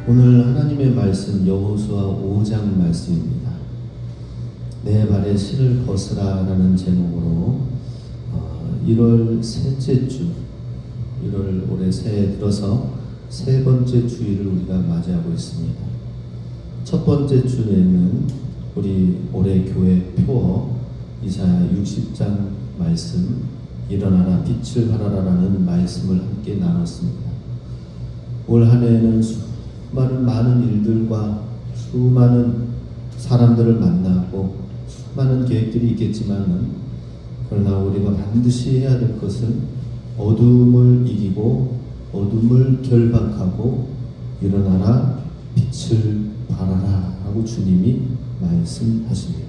오늘 하나님의 말씀 여호수아 5장 말씀입니다. 내 발에 신을 벗으라라는 제목으로 1월 셋째 주, 1월 올해 새해 들어서 세 번째 주일을 우리가 맞이하고 있습니다. 첫 번째 주에는 우리 올해 교회 표어 이사야 60장 말씀 일어나라 빛을 발하라라는 말씀을 함께 나눴습니다. 올 한 해에는 많은 일들과 수많은 사람들을 만나고 수많은 계획들이 있겠지만은 그러나 우리가 반드시 해야 될 것은 어둠을 이기고 어둠을 결박하고 일어나라 빛을 발하라 하고 주님이 말씀하십니다.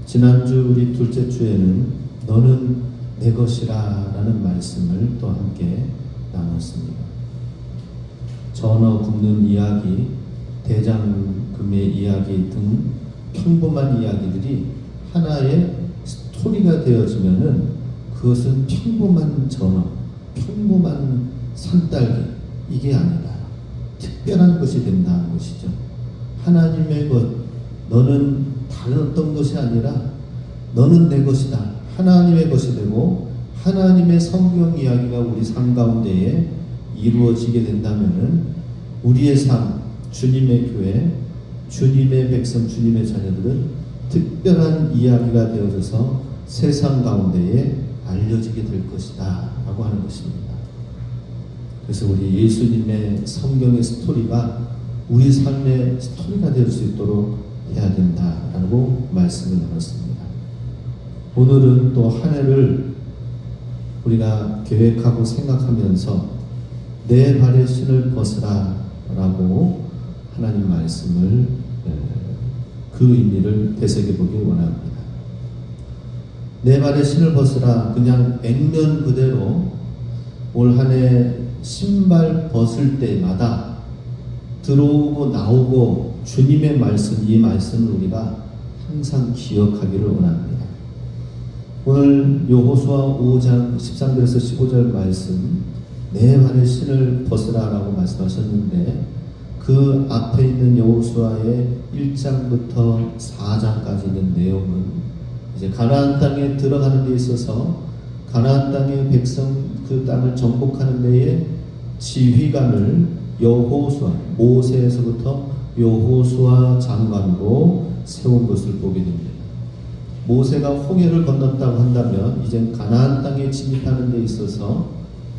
지난주 우리 둘째 주에는 너는 내 것이라 라는 말씀을 또 함께 나눴습니다. 전어 굽는 이야기, 대장금의 이야기 등 평범한 이야기들이 하나의 스토리가 되어지면은 그것은 평범한 전어, 평범한 산딸기 이게 아니다. 특별한 것이 된다는 것이죠. 하나님의 것, 너는 다른 어떤 것이 아니라 너는 내 것이다. 하나님의 것이 되고 하나님의 성경 이야기가 우리 삶 가운데에 이루어지게 된다면은 우리의 삶, 주님의 교회, 주님의 백성, 주님의 자녀들은 특별한 이야기가 되어져서 세상 가운데에 알려지게 될 것이다 라고 하는 것입니다. 그래서 우리 예수님의 성경의 스토리가 우리 삶의 스토리가 될 수 있도록 해야 된다라고 말씀을 나눴습니다. 오늘은 또 한 해를 우리가 계획하고 생각하면서 내 발에 신을 벗으라 라고 하나님 말씀을 그 의미를 되새겨보기 원합니다. 내 발에 신을 벗으라 그냥 액면 그대로 올 한 해 신발 벗을 때마다 들어오고 나오고 주님의 말씀, 이 말씀을 우리가 항상 기억하기를 원합니다. 오늘 여호수아 5장 13절에서 15절 말씀 내 발에 신을 벗으라 라고 말씀하셨는데 그 앞에 있는 여호수아의 1장부터 4장까지 있는 내용은 이제 가나안 땅에 들어가는 데 있어서 가나안 땅의 백성 그 땅을 정복하는 데에 지휘관을 여호수아, 모세에서부터 여호수아 장관으로 세운 것을 보게 됩니다. 모세가 홍해를 건넜다고 한다면 이제 가나안 땅에 진입하는 데 있어서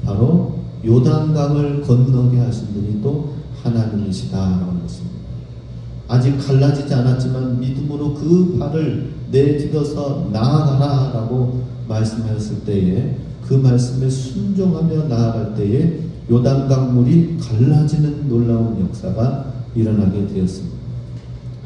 바로 요단강을 건너게 하신 분이 또 하나님이시다라는 것입니다. 아직 갈라지지 않았지만 믿음으로 그 발을 내딛어서 나아가라라고 말씀하셨을 때에 그 말씀에 순종하며 나아갈 때에 요단강물이 갈라지는 놀라운 역사가 일어나게 되었습니다.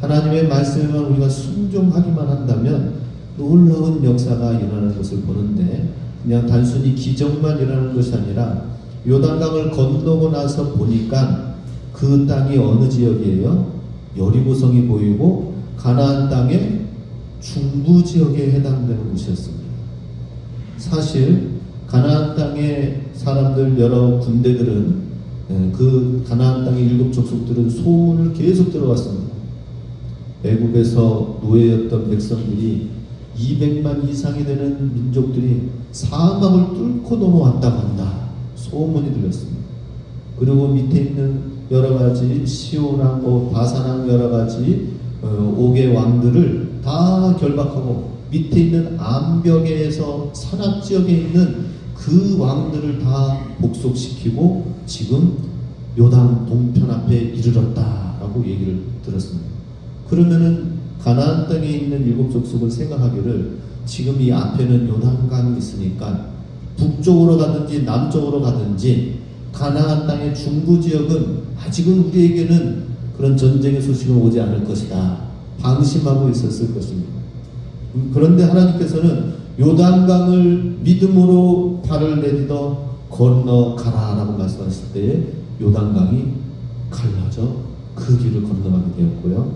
하나님의 말씀에만 우리가 순종하기만 한다면 놀라운 역사가 일어나는 것을 보는데 그냥 단순히 기적만 일어나는 것이 아니라 요단강을 건너고 나서 보니까 그 땅이 어느 지역이에요? 여리고성이 보이고 가나안 땅의 중부 지역에 해당되는 곳이었습니다. 사실 가나안 땅의 사람들 여러 군대들은 그 가나안 땅의 7 족속들은 소문을 계속 들어왔습니다. 애국에서 노예였던 백성들이 200만 이상이 되는 민족들이 사막을 뚫고 넘어왔다고 한다. 소문이 들렸습니다. 그리고 밑에 있는 여러 가지 시온왕, 바산왕 여러 가지 5개 왕들을 다 결박하고 밑에 있는 암벽에서 산악 지역에 있는 그 왕들을 다 복속시키고 지금 요단 동편 앞에 이르렀다라고 얘기를 들었습니다. 그러면은 가나안 땅에 있는 7 족속을 생각하기를 지금 이 앞에는 요단강이 있으니까 북쪽으로 가든지 남쪽으로 가든지 가나안 땅의 중부 지역은 아직은 우리에게는 그런 전쟁의 소식은 오지 않을 것이다. 방심하고 있었을 것입니다. 그런데 하나님께서는 요단강을 믿음으로 발을 내딛어 건너가라라고 말씀하실 때에 요단강이 갈라져 그 길을 건너가게 되었고요.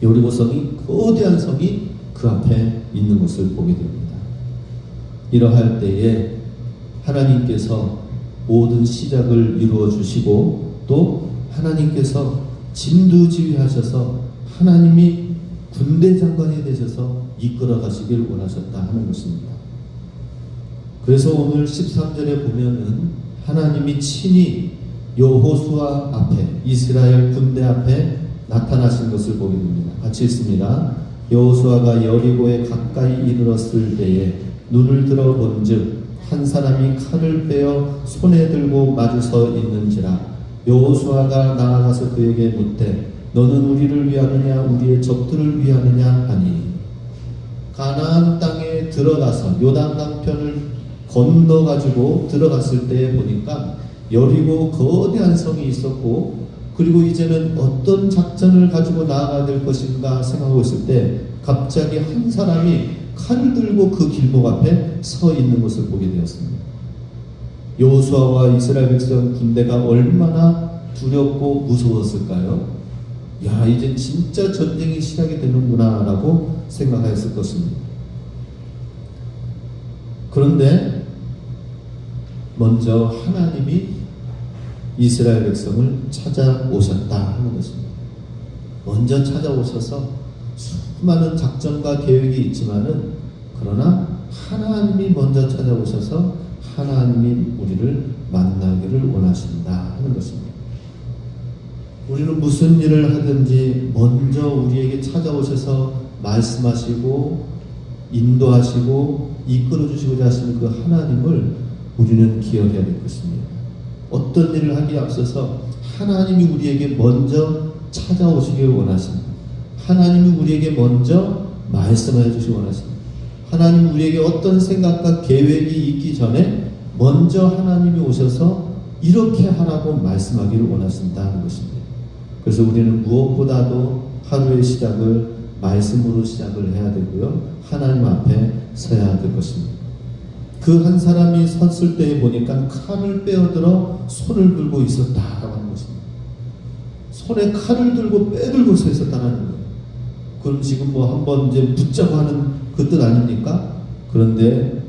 여리고성이 거대한 성이 그 앞에 있는 것을 보게 됩니다. 이러할 때에 하나님께서 모든 시작을 이루어 주시고 또 하나님께서 진두지휘하셔서 하나님이 군대 장관이 되셔서 이끌어 가시길 원하셨다 하는 것입니다. 그래서 오늘 13절에 보면은 하나님이 친히 여호수아 앞에, 이스라엘 군대 앞에 나타나신 것을 보게 됩니다. 같이 읽습니다. 여호수아가 여리고에 가까이 이르렀을 때에 눈을 들어 본즉 한 사람이 칼을 빼어 손에 들고 마주 서 있는지라. 여호수아가 나아가서 그에게 묻되 너는 우리를 위하느냐 우리의 적들을 위하느냐 하니, 가나안 땅에 들어가서 요단강 편을 건너가지고 들어갔을 때 보니까 여리고 거대한 성이 있었고, 그리고 이제는 어떤 작전을 가지고 나아가야 될 것인가 생각하고 있을 때 갑자기 한 사람이 칼을 들고 그 길목 앞에 서 있는 것을 보게 되었습니다. 여호수아와 이스라엘 백성 군대가 얼마나 두렵고 무서웠을까요? 야, 이제 진짜 전쟁이 시작이 되는구나 라고 생각했을 것입니다. 그런데 먼저 하나님이 이스라엘 백성을 찾아오셨다 하는 것입니다. 먼저 찾아오셔서 수많은 작전과 계획이 있지만은, 그러나 하나님이 먼저 찾아오셔서 하나님이 우리를 만나기를 원하신다 하는 것입니다. 우리는 무슨 일을 하든지 먼저 우리에게 찾아오셔서 말씀하시고 인도하시고 이끌어 주시고자 하시는 그 하나님을 우리는 기억해야 될 것입니다. 어떤 일을 하기에 앞서서 하나님이 우리에게 먼저 찾아오시길 원하십니다. 하나님이 우리에게 먼저 말씀해 주시기 원하십니다. 하나님이 우리에게 어떤 생각과 계획이 있기 전에 먼저 하나님이 오셔서 이렇게 하라고 말씀하기를 원하신다는 것입니다. 그래서 우리는 무엇보다도 하루의 시작을 말씀으로 시작을 해야 되고요, 하나님 앞에 서야 될 것입니다. 그 한 사람이 섰을 때에 보니까 칼을 빼어들어 손을 들고 있었다라고 하는 것입니다. 손에 칼을 들고 빼들고 서 있었다는 거예요. 그럼 지금 뭐 한번 이제 붙자고 하는 그 뜻 아닙니까? 그런데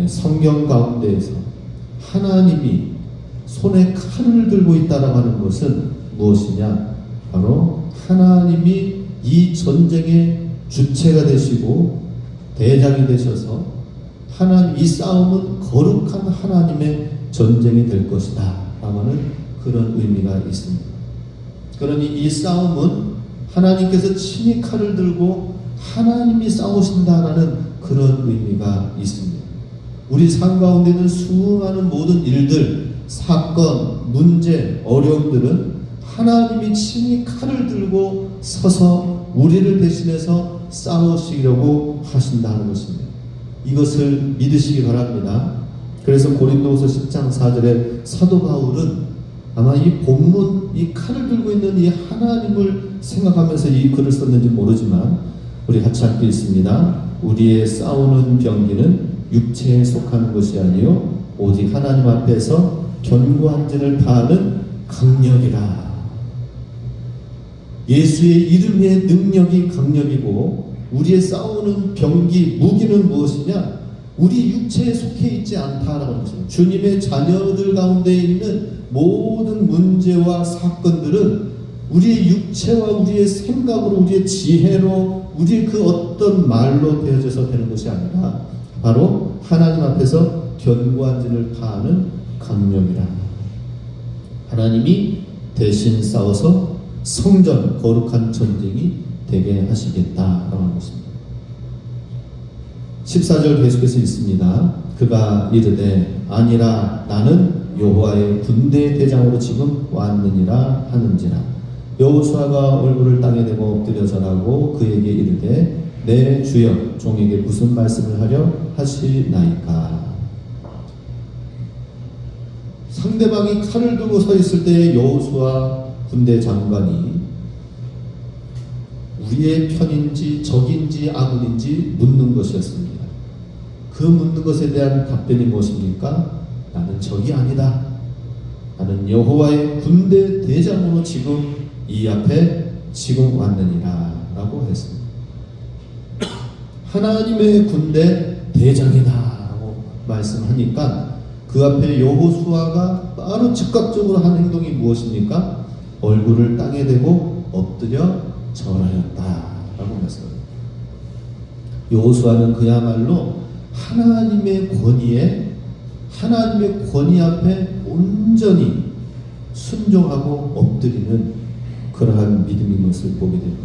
성경 가운데에서 하나님이 손에 칼을 들고 있다라고 하는 것은 무엇이냐? 바로 하나님이 이 전쟁의 주체가 되시고 대장이 되셔서 하나님, 이 싸움은 거룩한 하나님의 전쟁이 될 것이다 라고 하는 그런 의미가 있습니다. 그러니 이 싸움은 하나님께서 친히 칼을 들고 하나님이 싸우신다라는 그런 의미가 있습니다. 우리 삶 가운데는 수많은 모든 일들, 사건, 문제, 어려움들은 하나님이 친히 칼을 들고 서서 우리를 대신해서 싸우시려고 하신다는 것입니다. 이것을 믿으시기 바랍니다. 그래서 고린도후서 10장 4절에 사도 바울은 아마 이 본문, 이 칼을 들고 있는 이 하나님을 생각하면서 이 글을 썼는지 모르지만 우리 같이 함께 있습니다. 우리의 싸우는 병기는 육체에 속하는 것이 아니요 오직 하나님 앞에서 견고한 진을 파하는 강력이라. 예수의 이름의 능력이 강력이고, 우리의 싸우는 병기, 무기는 무엇이냐? 우리 육체에 속해 있지 않다라고 하는 것입니다. 주님의 자녀들 가운데 있는 모든 문제와 사건들은 우리의 육체와 우리의 생각으로, 우리의 지혜로, 우리의 그 어떤 말로 되어져서 되는 것이 아니라 바로 하나님 앞에서 견고한 진을 파하는 강력이라. 하나님이 대신 싸워서 성전, 거룩한 전쟁이 되게 하시겠다라고 하는 것입니다. 14절 계속해서 있습니다. 그가 이르되 아니라 나는 여호와의 군대 대장으로 지금 왔느니라 하는지라. 여호수아가 얼굴을 땅에 대고 엎드려 절하고 그에게 이르되 내 주여 종에게 무슨 말씀을 하려 하시나이까. 상대방이 칼을 들고 서 있을 때 여호수아 군대 장관이 우리의 편인지 적인지 아군인지 묻는 것이었습니다. 그 묻는 것에 대한 답변이 무엇입니까? 나는 적이 아니다. 나는 여호와의 군대 대장으로 지금 이 앞에 지금 왔느니라 라고 했습니다. 하나님의 군대 대장이다 라고 말씀하니까 그 앞에 여호수아가 바로 즉각적으로 한 행동이 무엇입니까? 얼굴을 땅에 대고 엎드려 절하였다라고 말씀합니다. 여호수아는 그야말로 하나님의 권위 앞에 온전히 순종하고 엎드리는 그러한 믿음인 것을 보게 됩니다.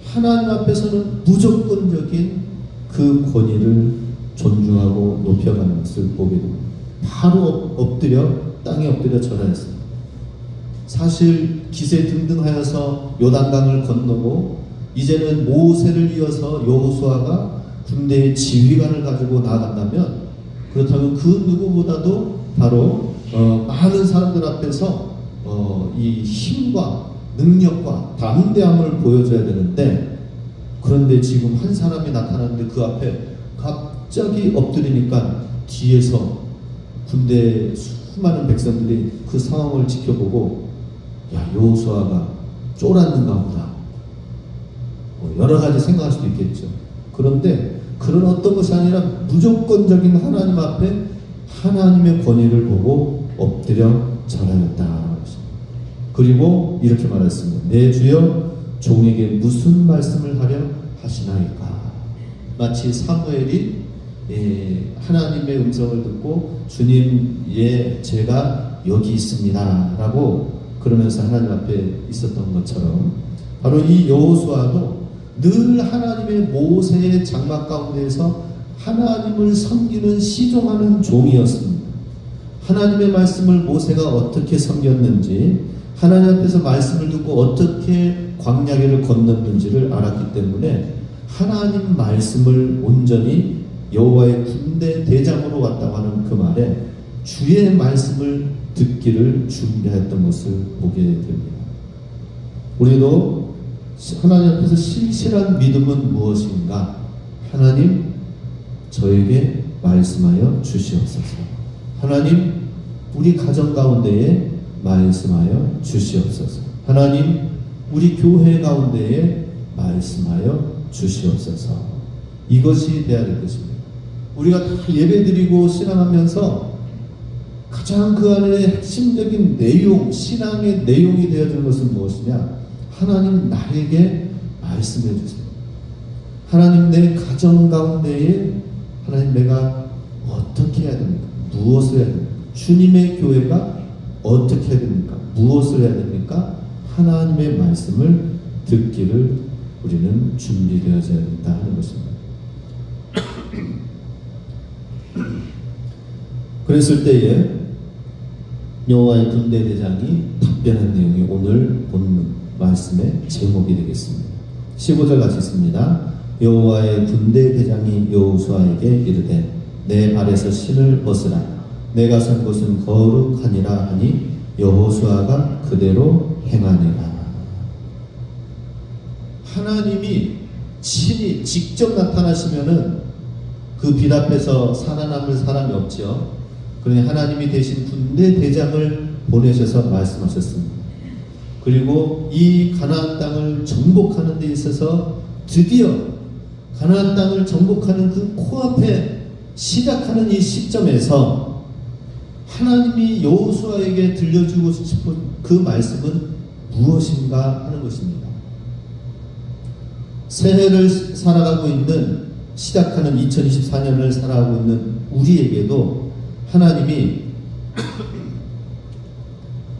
하나님 앞에서는 무조건적인 그 권위를 존중하고 높여가는 것을 보게 됩니다. 바로 땅에 엎드려 절하였습니다. 사실 기세 등등하여서 요단강을 건너고 이제는 모세를 이어서 여호수아가 군대의 지휘관을 가지고 나아간다면, 그렇다면 그 누구보다도 바로 많은 사람들 앞에서 이 힘과 능력과 담대함을 보여줘야 되는데, 그런데 지금 한 사람이 나타났는데 그 앞에 갑자기 엎드리니까 뒤에서 군대 수많은 백성들이 그 상황을 지켜보고, 야, 여호수아가 쫄았는가 보다, 여러 가지 생각할 수도 있겠죠. 그런데 그런 어떤 것이 아니라 무조건적인 하나님 앞에 하나님의 권위를 보고 엎드려 절하였다. 그리고 이렇게 말했습니다. 내 주여, 종에게 무슨 말씀을 하려 하시나이까. 마치 사무엘이 하나님의 음성을 듣고 주님, 제가 여기 있습니다 라고 그러면서 하나님 앞에 있었던 것처럼, 바로 이 여호수아도 늘 하나님의 모세의 장막 가운데에서 하나님을 섬기는 시종하는 종이었습니다. 하나님의 말씀을 모세가 어떻게 섬겼는지, 하나님 앞에서 말씀을 듣고 어떻게 광야길을 건넜는지를 알았기 때문에 하나님 말씀을 온전히 여호와의 군대 대장으로 왔다고 하는 그 말에 주의 말씀을 듣기를 준비했던 것을 보게 됩니다. 우리도 하나님 앞에서 실실한 믿음은 무엇인가? 하나님, 저에게 말씀하여 주시옵소서. 하나님, 우리 가정 가운데에 말씀하여 주시옵소서. 하나님, 우리 교회 가운데에 말씀하여 주시옵소서. 이것이 되어야 될 것입니다. 우리가 다 예배드리고 신앙하면서 가장 그 안에 핵심적인 내용, 신앙의 내용이 되어지는 것은 무엇이냐? 하나님, 나에게 말씀해 주세요. 하나님, 내 가정 가운데에 하나님, 내가 어떻게 해야 됩니까? 무엇을 해야 됩니까? 주님의 교회가 어떻게 해야 됩니까? 무엇을 해야 됩니까? 하나님의 말씀을 듣기를 우리는 준비되어져야 된다 하는 것입니다. 그랬을 때에 여호와의 군대 대장이 답변한 내용이 오늘 본문 말씀의 제목이 되겠습니다. 15절 같이 있습니다. 여호와의 군대 대장이 여호수아에게 이르되 내 발에서 신을 벗으라. 내가 선 곳은 거룩하니라 하니 여호수아가 그대로 행하니라. 하나님이 친히 직접 나타나시면은 그 빛 앞에서 살아남을 사람이 없죠. 그러니 하나님이 대신 군대 대장을 보내셔서 말씀하셨습니다. 그리고 이 가나안 땅을 정복하는 데 있어서 드디어 가나안 땅을 정복하는 그 코앞에 시작하는 이 시점에서 하나님이 여호수아에게 들려주고 싶은 그 말씀은 무엇인가 하는 것입니다. 새해를 살아가고 있는, 시작하는 2024년을 살아가고 있는 우리에게도 하나님이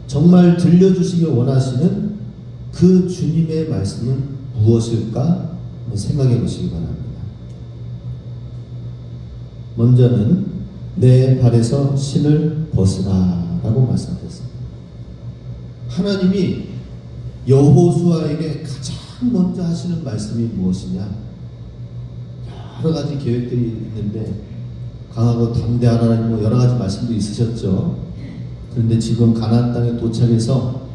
정말 들려주시길 원하시는 그 주님의 말씀은 무엇일까? 한번 생각해 보시기 바랍니다. 먼저는 내 발에서 신을 벗으라 라고 말씀하셨습니다. 하나님이 여호수아에게 가장 먼저 하시는 말씀이 무엇이냐? 여러 가지 계획들이 있는데 강하고 담대하라는 뭐 여러 가지 말씀도 있으셨죠. 그런데 지금 가나안 땅에 도착해서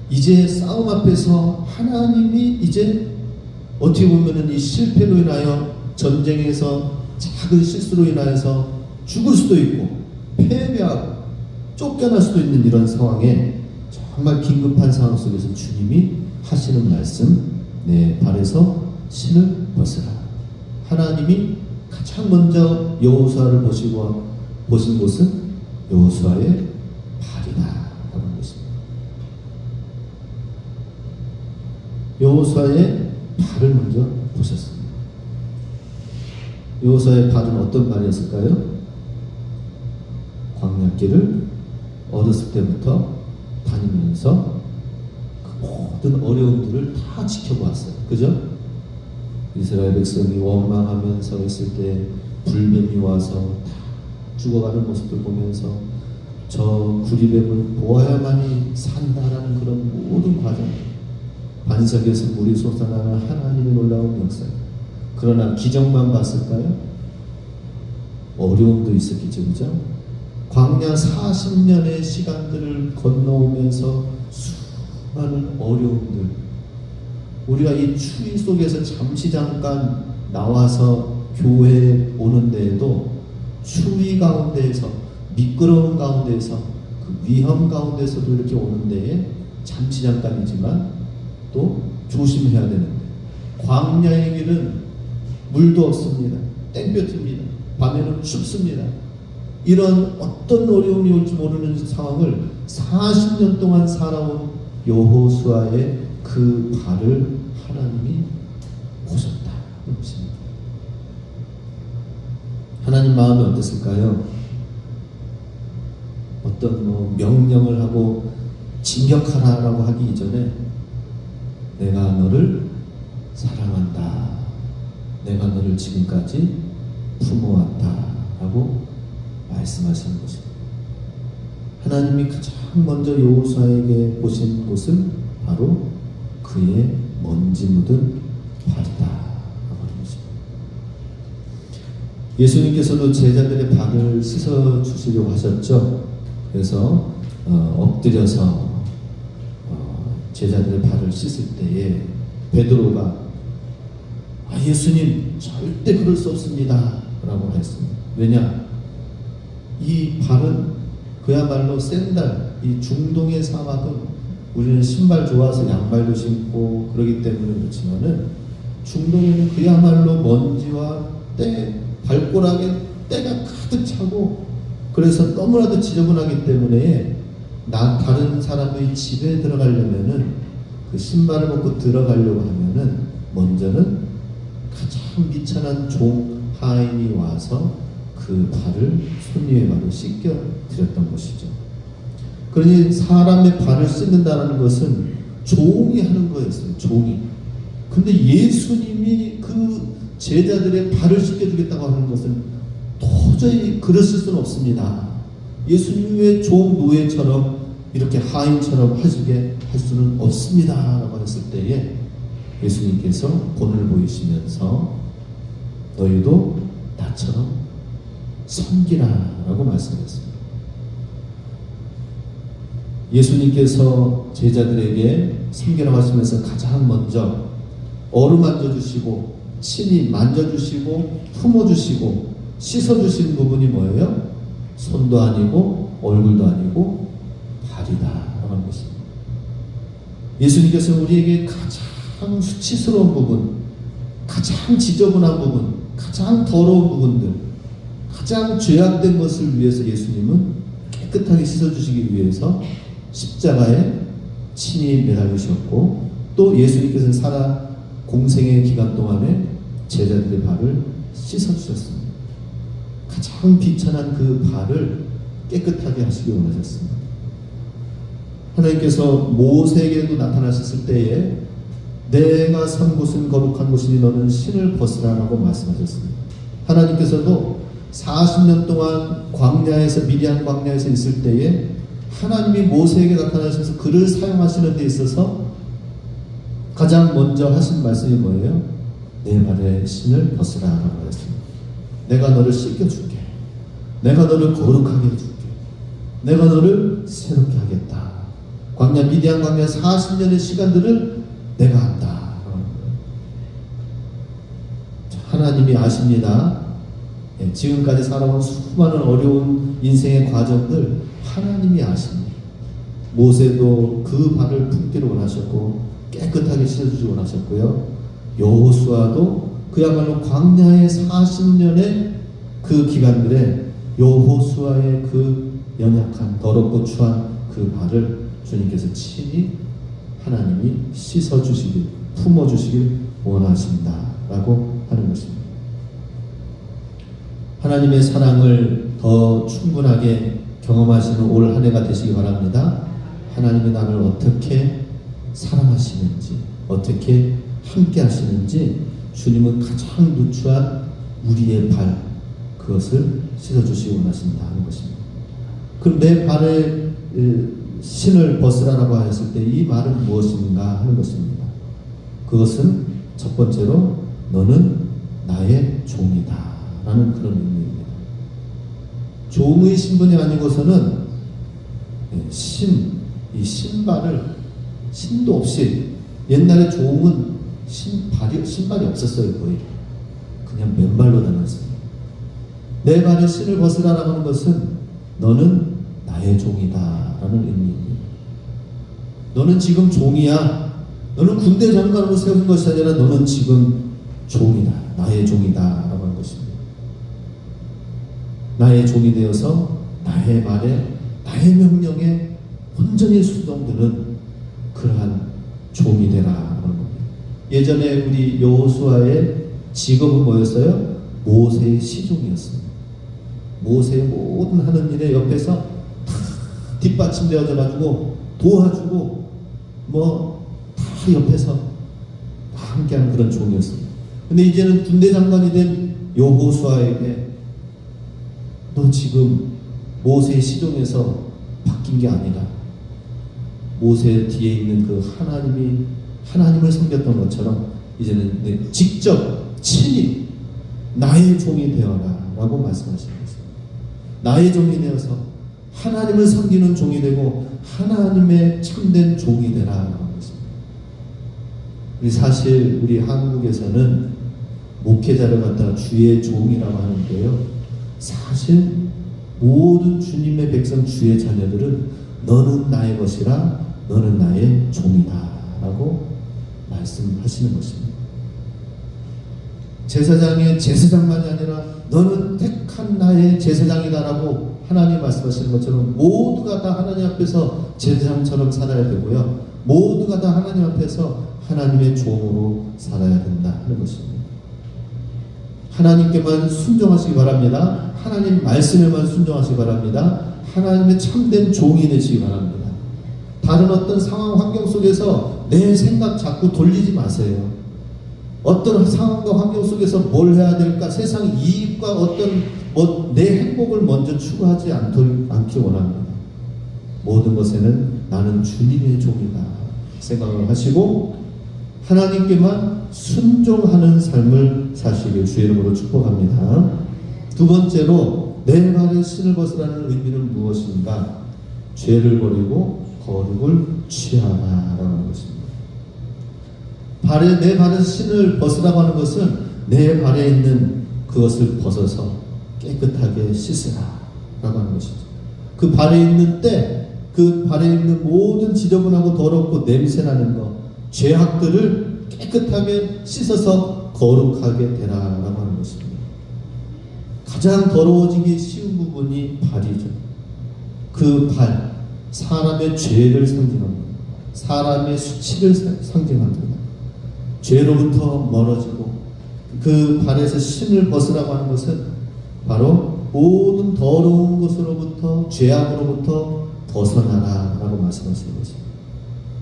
이제 싸움 앞에서 하나님이 이제 어떻게 보면은 이 실패로 인하여 전쟁에서 작은 실수로 인하여서 죽을 수도 있고 패배하고 쫓겨날 수도 있는 이런 상황에 정말 긴급한 상황 속에서 주님이 하시는 말씀, 내 발에서 신을 벗으라. 하나님이 가장 먼저 여호수아를 보신 곳은 여호수아의 발이다 하는 것입니다. 여호수아의 발을 먼저 보셨습니다. 여호수아의 발은 어떤 발이었을까요? 광야길을 어렸을 때부터 다니면서 그 모든 어려움들을 다 지켜보았어요. 그죠? 이스라엘 백성이 원망하면서 있을 때 불뱀이 와서 다 죽어가는 모습을 보면서 저 구리뱀을 보아야만이 산다라는 그런 모든 과정, 반석에서 물이 솟아나는 하나님의 놀라운 역사. 그러나 기적만 봤을까요? 어려움도 있었겠죠, 그죠? 광야 40년의 시간들을 건너오면서 수많은 어려움들, 우리가 이 추위 속에서 잠시 잠깐 나와서 교회에 오는 데에도 추위 가운데에서, 미끄러운 가운데에서, 그 위험 가운데서도 이렇게 오는 데에 잠시 잠깐이지만 또 조심해야 되는데, 광야의 길은 물도 없습니다. 땡볕입니다. 밤에는 춥습니다. 이런 어떤 어려움이 올지 모르는 상황을 40년 동안 살아온 여호수아의 그 발을 하나님이 보셨다. 하나님 마음이 어땠을까요? 어떤 명령을 하고 진격하라라고 하기 이전에 내가 너를 사랑한다. 내가 너를 지금까지 품어왔다. 라고 말씀하시는 것입니다. 하나님이 가장 먼저 여호수아에게 보신 곳은 바로 그의 먼지 묻은 발이다. 라고 하는 것입니다. 예수님께서도 제자들의 발을 씻어 주시려고 하셨죠. 그래서 엎드려서 제자들의 발을 씻을 때에 베드로가 예수님 절대 그럴 수 없습니다 라고 했습니다. 왜냐? 이 발은 그야말로 샌들, 이 중동의 사막은 우리는 신발 좋아서 양발도 신고 그러기 때문에 그렇지만은 중동에는 그야말로 먼지와 때, 발가락에 때가 가득 차고 그래서 너무나도 지저분하기 때문에 다른 사람의 집에 들어가려면은 그 신발을 벗고 들어가려고 하면은 먼저는 가장 미천한 종 하인이 와서 그 발을 손님의 발을 씻겨 드렸던 것이죠. 그러니 사람의 발을 씻는다는 것은 종이 하는 거였어요. 종이. 근데 예수님이 그 제자들의 발을 씻겨주겠다고 하는 것은 도저히 그랬을 수는 없습니다. 예수님의 종 노예처럼 이렇게 하인처럼 하시게 할 수는 없습니다 라고 했을 때에 예수님께서 본을 보이시면서 너희도 나처럼 섬기라 라고 말씀하셨습니다. 예수님께서 제자들에게 섬기라고 하시면서 가장 먼저 어루만져 주시고 친히 만져주시고 품어주시고 씻어주신 부분이 뭐예요? 손도 아니고 얼굴도 아니고 발이다 라고 하는 것입니다. 예수님께서 우리에게 가장 수치스러운 부분, 가장 지저분한 부분, 가장 더러운 부분들, 가장 죄악된 것을 위해서 예수님은 깨끗하게 씻어주시기 위해서 십자가에 친히 매달리셨고 또 예수님께서는 살아 공생의 기간 동안에 제자들의 발을 씻어주셨습니다. 가장 비천한 그 발을 깨끗하게 하시기 원하셨습니다. 하나님께서 모세에게도 나타나셨을 때에 내가 선 곳은 거룩한 곳이니 너는 신을 벗으라라고 말씀하셨습니다. 하나님께서도 40년 동안 광야에서 미디안 광야에서 있을 때에 하나님이 모세에게 나타나셔서 그를 사용하시는 데 있어서 가장 먼저 하신 말씀이 뭐예요? 내 발에 신을 벗으라라고 했습니다. 내가 너를 씻겨줄게. 내가 너를 거룩하게 해줄게. 내가 너를 새롭게 하겠다. 광야 미디안 광야 40년의 시간들을 내가 한다. 하나님이 아십니다. 지금까지 살아온 수많은 어려운 인생의 과정들 하나님이 아십니다. 모세도 그 발을 품기를 원하셨고 깨끗하게 씻어주지 원하셨고요. 여호수아도 그야말로 광야의 40년의 그 기간들에 여호수아의 그 연약한 더럽고 추한 그 발을 주님께서 친히 하나님이 씻어주시기 품어주시길 원하신다라고 하는 것입니다. 하나님의 사랑을 더 충분하게 경험하시는 올 한 해가 되시기 바랍니다. 하나님이 나를 어떻게 사랑하시는지, 어떻게 함께 하시는지 주님은 가장 누추한 우리의 발, 그것을 씻어주시기 원하신다 하는 것입니다. 그럼 내 발에 신을 벗으라라고 하였을 때 이 말은 무엇인가 하는 것입니다. 그것은 첫 번째로 너는 나의 종이다 라는 그런 의미입니다. 종의 신분이 아니고서는 이 신발을 신도 없이, 옛날에 종은 신발이 없었어요. 거의 그냥 맨발로 다녔어요. 내 발에 신을 벗으라라고 하는 것은 너는 나의 종이다 라는 의미입니다. 너는 지금 종이야. 너는 군대 장관으로 세운 것이 아니라 너는 지금 종이다. 나의 종이다 라고 하는 것입니다. 나의 종이 되어서 나의 말에, 나의 명령에 온전히 순종되는 그러한 종이 되라 라는 겁니다. 예전에 우리 여호수아의 직업은 뭐였어요? 모세의 시종이었습니다. 모세의 모든 하는 일에 옆에서 다 뒷받침되어져 가지고 도와주고 다 옆에서 다 함께하는 그런 종이었습니다. 근데 이제는 군대 장관이 된 여호수아에게 너 지금 모세의 시종에서 바뀐 게 아니라 모세 뒤에 있는 그 하나님을 섬겼던 것처럼 이제는 직접 친히 나의 종이 되어라 라고 말씀하시는 것입니다. 나의 종이 되어서 하나님을 섬기는 종이 되고 하나님의 참된 종이 되라 라는 것입니다. 사실 우리 한국에서는 목회자를 갖다가 주의 종이라고 하는데요, 사실 모든 주님의 백성, 주의 자녀들은 너는 나의 것이라, 너는 나의 종이다 라고 말씀하시는 것입니다. 제사장의 제사장만이 아니라 너는 택한 나의 제사장이다라고 하나님 말씀하시는 것처럼 모두가 다 하나님 앞에서 제사장처럼 살아야 되고요, 모두가 다 하나님 앞에서 하나님의 종으로 살아야 된다 하는 것입니다. 하나님께만 순종하시기 바랍니다. 하나님 말씀에만 순종하시기 바랍니다. 하나님의 참된 종이 되시기 바랍니다. 다른 어떤 상황 환경 속에서 내 생각 자꾸 돌리지 마세요. 어떤 상황과 환경 속에서 뭘 해야 될까, 세상 이익과 어떤 내 행복을 먼저 추구하지 않기 원합니다. 모든 것에는 나는 주님의 종이다 생각을 하시고 하나님께만 순종하는 삶을 사시길 주의 이름으로 축복합니다. 두 번째로 내 발에 신을 벗으라는 의미는 무엇인가? 죄를 버리고 거룩을 취하라라고 하는 것입니다. 내 발에 신을 벗으라고 하는 것은 내 발에 있는 그것을 벗어서 깨끗하게 씻으라라고 하는 것이죠. 그 발에 있는 그 발에 있는 모든 지저분하고 더럽고 냄새나는 것, 죄악들을 깨끗하게 씻어서 거룩하게 되라라고 하는 것입니다. 가장 더러워지기 쉬운 부분이 발이죠. 그 발, 사람의 죄를 상징합니다. 사람의 수치를 상징합니다. 죄로부터 멀어지고 그 발에서 신을 벗으라고 하는 것은 바로 모든 더러운 것으로부터, 죄악으로부터 벗어나라라고 말씀하시는 것입니다.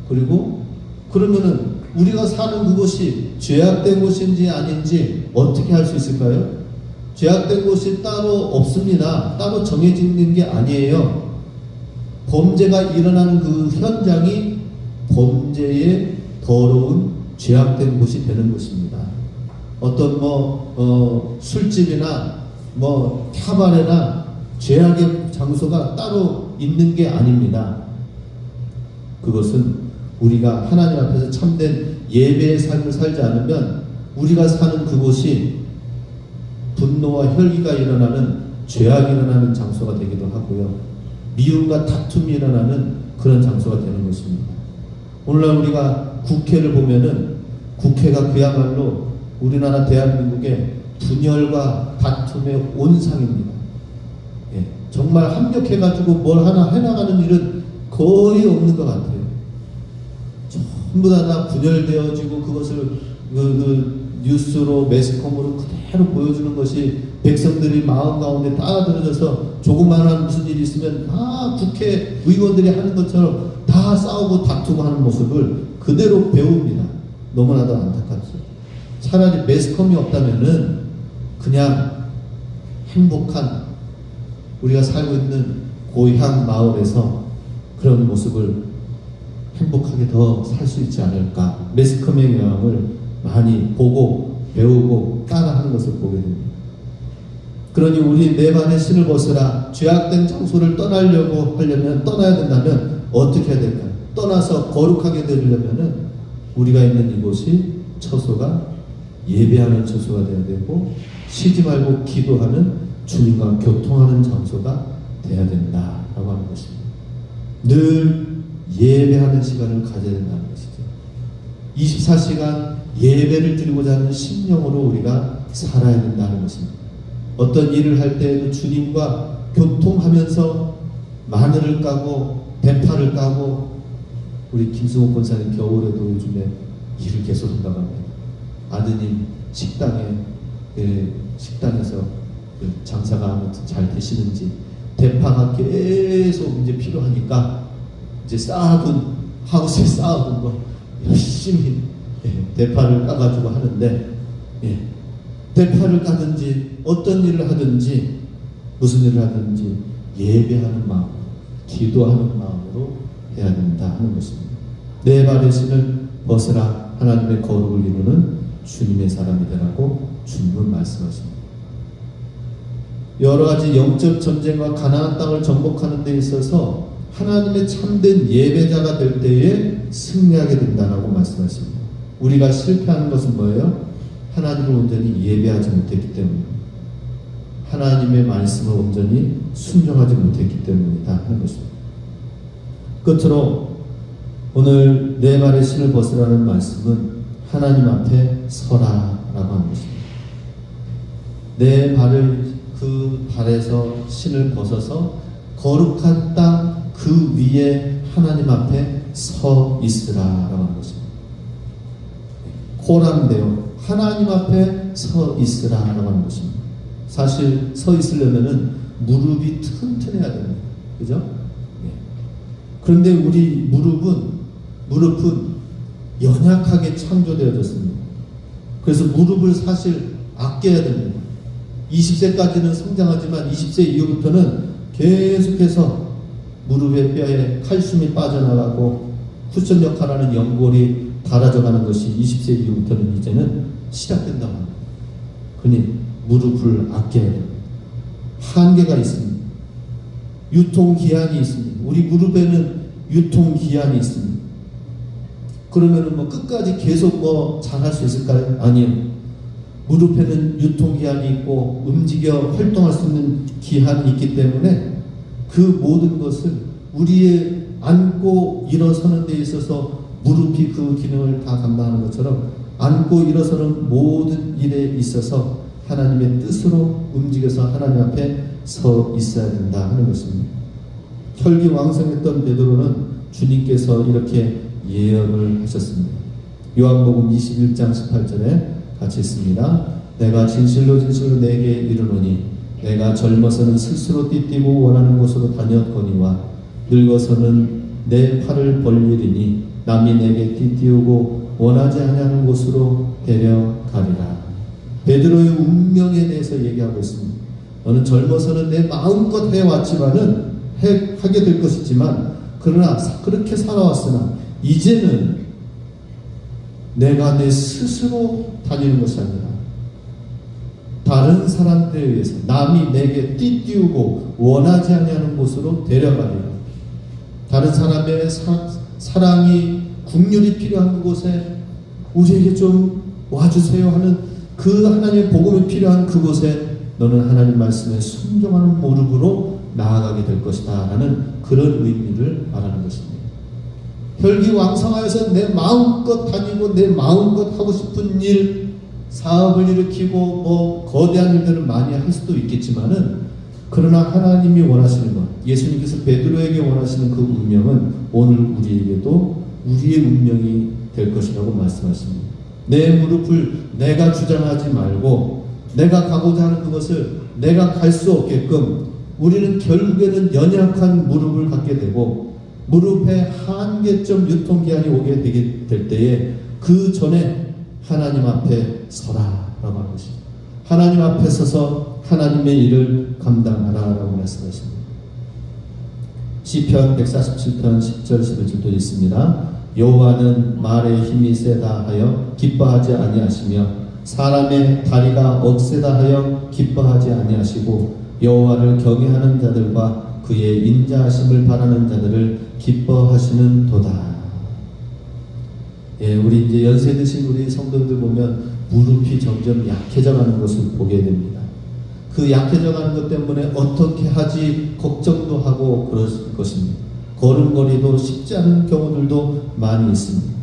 그리고 그러면은 우리가 사는 그곳이 죄악된 곳인지 아닌지 어떻게 할 수 있을까요? 죄악된 곳이 따로 없습니다. 따로 정해지는 게 아니에요. 범죄가 일어나는 그 현장이 범죄의 더러운 죄악된 곳이 되는 것입니다. 어떤 술집이나 카바레나 죄악의 장소가 따로 있는 게 아닙니다. 그것은 우리가 하나님 앞에서 참된 예배의 삶을 살지 않으면 우리가 사는 그곳이 분노와 혈기가 일어나는, 죄악이 일어나는 장소가 되기도 하고요, 미움과 다툼이 일어나는 그런 장소가 되는 것입니다. 오늘날 우리가 국회를 보면은 국회가 그야말로 우리나라 대한민국의 분열과 다툼의 온상입니다. 정말 합력해가지고 뭘 하나 해나가는 일은 거의 없는 것 같아요. 전부 다 분열되어지고 그것을 뉴스로 매스컴으로 그대로 보여주는 것이 백성들이 마음 가운데 따라들어져서 조그마한 무슨 일이 있으면 다 국회 의원들이 하는 것처럼 다 싸우고 다투고 하는 모습을 그대로 배웁니다. 너무나도 안타깝죠. 차라리 매스컴이 없다면은 그냥 행복한 우리가 살고 있는 고향 마을에서 그런 모습을 행복하게 더 살 수 있지 않을까. 매스컴의 영향을 많이 보고 배우고 따라하는 것을 보게 됩니다. 그러니 우리 내 발의 신을 벗으라. 죄악된 장소를 떠나야 된다면 어떻게 해야 될까요? 떠나서 거룩하게 되려면은 우리가 있는 이곳이 처소가 예배하는 처소가 되어야 되고 쉬지 말고 기도하는 주님과 교통하는 장소가 되어야 된다라고 하는 것입니다. 늘 예배하는 시간을 가져야 된다는 것이죠. 24시간 예배를 드리고자 하는 심령으로 우리가 살아야 된다는 것입니다. 어떤 일을 할 때에도 주님과 교통하면서 마늘을 까고 대파를 까고 우리 김승호 권사님 겨울에도 요즘에 일을 계속 한다고 합니다. 아드님 식당에서 장사가 아무튼 잘 되시는지 대파가 계속 이제 필요하니까 이제 하우스에 쌓아둔 거 열심히 대파를 까가지고 하는데 대파를 까든지 어떤 일을 하든지 무슨 일을 하든지 예배하는 마음, 기도하는 마음으로 해야 된다 하는 것입니다. 내 발의 신을 벗으라. 하나님의 거룩을 이루는 주님의 사람이 되라고 주님은 말씀하십니다. 여러 가지 영적 전쟁과 가나안 땅을 정복하는 데 있어서 하나님의 참된 예배자가 될 때에 승리하게 된다라고 말씀하십니다. 우리가 실패하는 것은 뭐예요? 하나님을 온전히 예배하지 못했기 때문입니다. 하나님의 말씀을 온전히 순종하지 못했기 때문이다 하는 것입니다. 끝으로 오늘 내 발의 신을 벗으라는 말씀은 하나님 앞에 서라라고 하는 것입니다. 내 발을 그 발에서 신을 벗어서 거룩한 땅 그 위에 하나님 앞에 서 있으라라고 하는 것입니다. 코란데요. 하나님 앞에 서 있으라라고 하는 것입니다. 사실 서 있으려면은 무릎이 튼튼해야 됩니다. 그죠? 그런데 우리 무릎은 연약하게 창조되어졌습니다. 그래서 무릎을 사실 아껴야 됩니다. 20세까지는 성장하지만 20세 이후부터는 계속해서 무릎의 뼈에 칼슘이 빠져나가고 쿠션 역할하는 연골이 닳아져가는 것이 20세 이후부터는 이제는 시작된다고 합니다. 그러니 무릎을 아껴야 됩니다. 한계가 있습니다. 유통기한이 있습니다. 우리 무릎에는 유통기한이 있습니다. 그러면은 끝까지 계속 잘할 수 있을까요? 아니요. 무릎에는 유통기한이 있고 움직여 활동할 수 있는 기한이 있기 때문에 그 모든 것을 우리의 앉고 일어서는 데 있어서 무릎이 그 기능을 다 감당하는 것처럼 앉고 일어서는 모든 일에 있어서 하나님의 뜻으로 움직여서 하나님 앞에 서 있어야 된다 하는 것입니다. 혈기왕성했던 베드로는 주님께서 이렇게 예언을 하셨습니다. 요한복음 21장 18절에 같이 있습니다. 내가 진실로 진실로 내게 이르노니 내가 젊어서는 스스로 띠띠고 원하는 곳으로 다녔거니와 늙어서는 내 팔을 벌리리니 남이 내게 띠띠우고 원하지 아니하는 곳으로 데려가리라. 베드로의 운명에 대해서 얘기하고 있습니다. 너는 젊어서는 내 마음껏 해왔지만은 하게 될 것이지만 그러나 그렇게 살아왔으나 이제는 내가 내 스스로 다니는 것이 아니라 다른 사람들에 의해서 남이 내게 띠띠우고 원하지 아니하는 곳으로 데려가리라. 다른 사람의 사랑이 국률이 필요한 그곳에 우리에게 좀 와주세요 하는 그 하나님의 복음이 필요한 그곳에 너는 하나님 말씀에 순종하는 무릎으로 나아가게 될 것이다 라는 그런 의미를 말하는 것입니다. 혈기왕성하여서 내 마음껏 다니고 내 마음껏 하고 싶은 일, 사업을 일으키고 거대한 일들을 많이 할 수도 있겠지만은 그러나 하나님이 원하시는 것, 예수님께서 베드로에게 원하시는 그 운명은 오늘 우리에게도 우리의 운명이 될 것이라고 말씀하십니다. 내 무릎을 내가 주장하지 말고 내가 가고자 하는 그것을 내가 갈 수 없게끔 우리는 결국에는 연약한 무릎을 갖게 되고 무릎에 한계점 유통기한이 오게 될 때에 그 전에 하나님 앞에 서라라고 하는 것입니다. 하나님 앞에 서서 하나님의 일을 감당하라라고 말씀하십니다. 시편 147편 10절 11절도 있습니다. 여호와는 말의 힘이 세다 하여 기뻐하지 아니하시며 사람의 다리가 억세다 하여 기뻐하지 아니하시고 여호와를 경외하는 자들과 그의 인자하심을 바라는 자들을 기뻐하시는 도다. 예, 우리 이제 연세 드신 우리 성도들 보면 무릎이 점점 약해져 가는 것을 보게 됩니다. 그 약해져 가는 것 때문에 어떻게 하지 걱정도 하고 그럴 것입니다. 걸음걸이도 쉽지 않은 경우들도 많이 있습니다.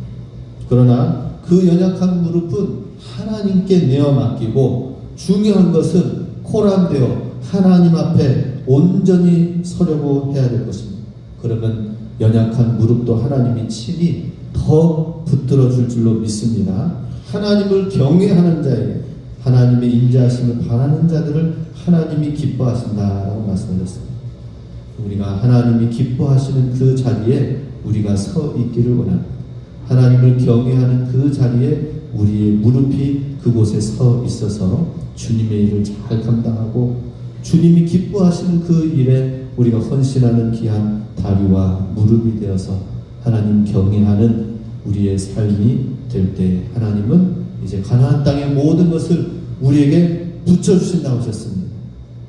그러나 그 연약한 무릎은 하나님께 내어 맡기고 중요한 것은 코란되어 하나님 앞에 온전히 서려고 해야 될 것입니다. 그러면 연약한 무릎도 하나님이 친히 더 붙들어 줄 줄로 믿습니다. 하나님을 경외하는 자에게 하나님의 인자하심을 바라는 자들을 하나님이 기뻐하신다라고 말씀하셨습니다. 우리가 하나님이 기뻐하시는 그 자리에 우리가 서 있기를 원합니다. 하나님을 경외하는 그 자리에 우리의 무릎이 그곳에 서 있어서 주님의 일을 잘 감당하고 주님이 기뻐하시는 그 일에 우리가 헌신하는 귀한 다리와 무릎이 되어서 하나님 경외하는 우리의 삶이 될 때 하나님은 이제 가나안 땅의 모든 것을 우리에게 붙여주신다고 하셨습니다.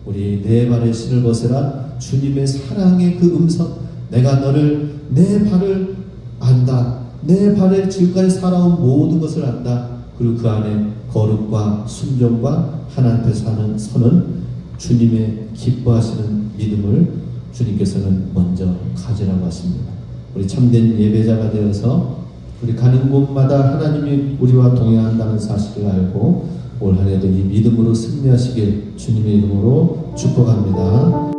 우리 내 발에 신을 벗으라. 주님의 사랑의 그 음성, 내가 너를 내 발을 안다. 내 발에 지금까지 살아온 모든 것을 안다. 그리고 그 안에 거룩과 순종과 하나님 앞에 서는 주님의 기뻐하시는 믿음을 주님께서는 먼저 가지라고 하십니다. 우리 참된 예배자가 되어서 우리 가는 곳마다 하나님이 우리와 동행한다는 사실을 알고 올 한 해도 이 믿음으로 승리하시길 주님의 이름으로 축복합니다.